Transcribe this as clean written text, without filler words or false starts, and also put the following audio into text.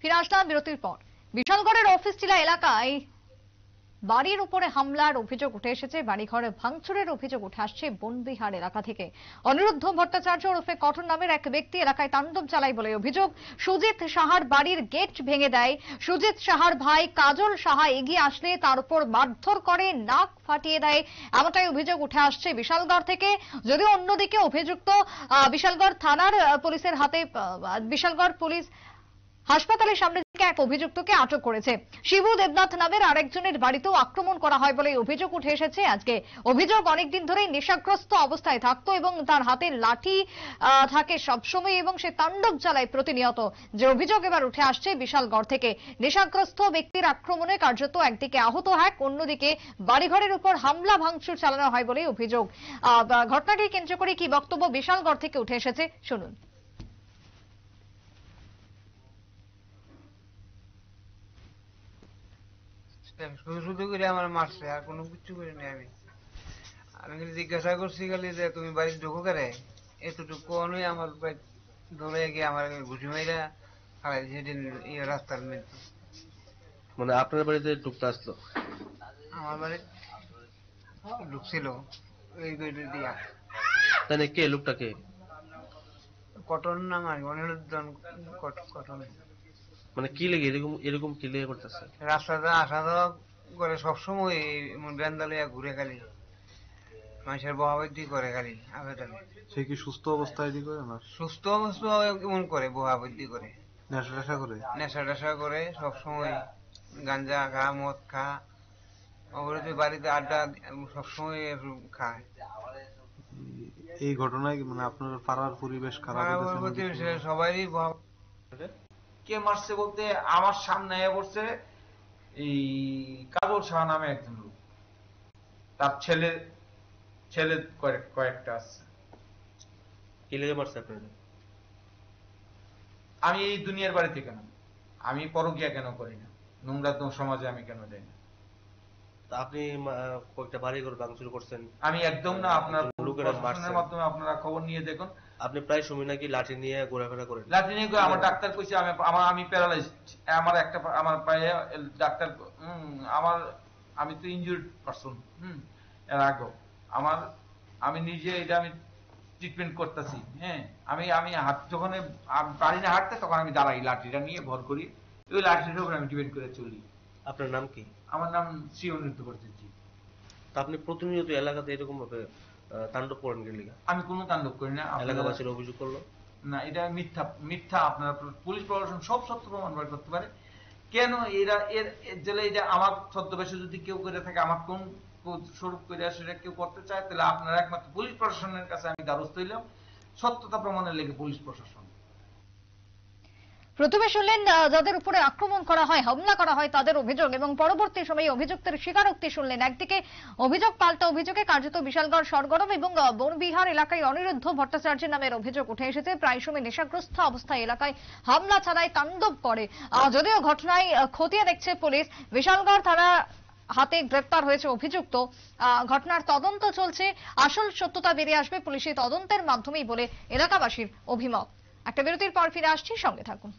ফিরে আসলাম বিরতির পর। বিশালগড়ের অফিস টিলা এলাকায় বাড়ির উপরে হামলার অভিযোগ উঠে এসেছে। বাড়িঘরে ভাঙচুরের অভিযোগ উঠে আসছে বনবিহার এলাকা থেকে। অনিরুদ্ধ ভট্টাচার্য ওরফে কঠোর নামের এক ব্যক্তি এলাকায় তাণ্ডব চালায় বলে অভিযোগ। সুজিত সাহার বাড়ির গেট ভেঙে দেয়। সুজিত সাহার ভাই কাজল সাহা এগিয়ে আসলে তার উপর মারধর করে, নাক ফাটিয়ে দেয়, এমনটাই অভিযোগ উঠে আসছে বিশালগড় থেকে। যদিও অন্যদিকে অভিযুক্ত বিশালগড় থানার পুলিশের হাতে, বিশালগড় পুলিশ হাসপাতালের সামনে থেকে এক অভিযুক্তকে আটক করেছে। শিবু দেবনাথ নামের আরেকজনের বাড়িতেও আক্রমণ করা হয় বলে অভিযোগ উঠে এসেছে আজকে। অভিযোগ অনেকদিন ধরেই নেশাগ্রস্ত অবস্থায় থাকতো এবং তার হাতে লাঠি থাকে সবসময় এবং সে তাণ্ডব চালায় প্রতিনিয়ত। যে অভিযোগ এবার উঠে আসছে বিশালগড় থেকে। নেশাগ্রস্ত ব্যক্তির আক্রমণে কার্যত একদিকে আহত হয়, অন্যদিকে বাড়িঘরের উপর হামলা ভাঙচুর চালানো হয় বলে অভিযোগ। ঘটনাটি কেন্দ্র করে কি বক্তব্য বিশালগড় থেকে উঠে এসেছে শুনুন। শুধু শুধু করে আমার মারছে, আর কোনো কিছু করি নাই। আমি খালি জিজ্ঞাসা করছি খালি যে তুমি বাড়ি ঢোকো করে, এতটুকু অনুই আমার ধরে গিয়ে আমার ঘুষি মাইরা হারাই দিয়েছে রাস্তার মধ্যে। মানে আপনার বাড়িতে ঢুকতে আসলো? আমার বাড়ি ঢুকছিল ওই গেট দিয়া। তাহলে কে লোকটা কে? কটন নাম আর অনিরুদ্ধ কটন। মানে কি লেগে এরকম এরকম কি লেগে করতেছে? রাস্তাটা আসা যাওয়া করে সবসময় বেন্দা লইয়া ঘুরে খালি মানুষের বহাবদ্ধি করে খালি আবেদন। সে কি সুস্থ অবস্থায় দি করে না? সুস্থ অবস্থা কেমন করে বহাবদ্ধি করে, নেশা টেশা করে? নেশা টেশা করে সবসময়, গাঞ্জা খা, মদ খা, অবরোধ বাড়িতে আড্ডা সবসময় খায়। এই ঘটনায় মানে আপনার পাড়ার পরিবেশ খারাপ হয়েছে? সবারই কে মারছে বলতে আমার সামনে এসে পড়ছে এই কাজল শাহ নামে একজন লোক, তার ছেলে কয়েকটা আছে। কি লেগে মারছে আপনার? আমি এই দুনিয়ার বাড়িতে কেন, আমি পরকিয়া কেন করি না, নোংরা সমাজে আমি কেন যাই না। আপনি কয়েকটা বাড়ি ঘর ভাঙচুর করছেন? আমি একদম না, আপনার প্রশাসনের মাধ্যমে আপনারা খবর নিয়ে দেখুন। আপনি প্রায় সময় নাকি লাঠি নিয়ে ঘোরাফেরা করেন? লাঠি নিয়ে আমার ডাক্তার কইছে আমি প্যারালাইজড, আমার পায়ে ডাক্তার আমি তো ইনজুর্ড পারসন। এর আগে আমি নিজে এটা আমি ট্রিটমেন্ট করতেছি। হ্যাঁ, আমি যখন পারি না হাঁটতে তখন আমি দাঁড়াই, লাঠিটা নিয়ে ভর করি, ওই লাঠিটার উপর আমি ডিপেন্ড করে চলি। আপনার নাম কি? আমার নাম শ্রী অনিরুদ্ধ ভট্টাচার্য। আপনি প্রতিনিয়ত এলাকাতে এরকম ভাবে তাণ্ডব করেন গেলে? আমি কোনো তাণ্ডব করি না। এলাকাবাসীর অভিযোগ করলো না, এটা মিথ্যা। আপনার পুলিশ প্রশাসন সব সত্য প্রমাণ বের করতে পারে। কেন এরা জেলে এটা আমার ছদ্মবেশে যদি কেউ করে থাকে, আমার কোন স্বরূপ করে সেটা কেউ করতে চায়, তাহলে আপনারা একমাত্র পুলিশ প্রশাসনের কাছে আমি দ্বারস্থ হইলাম, সত্যতা প্রমাণের লেগে পুলিশ প্রশাসন। প্রথমে শুনলেন যাদের উপরে আক্রমণ করা হয়, হামলা করা হয় তাদের অভিযোগ, এবং পরবর্তী সময়ে অভিযুক্তের স্বীকারোক্তি শুনলেন। একদিকে অভিযোগ পাল্টা অভিযোগে কার্যত বিশালগড় সরগরম, এবং বনবিহার এলাকায় অনিরুদ্ধ ভট্টাচার্যের নামের অভিযোগ উঠে এসেছে। প্রায় সময় নেশাগ্রস্ত অবস্থায় এলাকায় হামলা চালায়, তাণ্ডব করে। যদিও ঘটনায় খতিয়ে দেখছে পুলিশ। বিশালগড় থানা হাতে গ্রেপ্তার হয়েছে অভিযুক্ত। ঘটনার তদন্ত চলছে, আসল সত্যতা বেরিয়ে আসবে পুলিশের তদন্তের মাধ্যমেই বলে এলাকাবাসীর অভিমত। একটা বিরতির পর ফিরে আসছি, সঙ্গে থাকুন।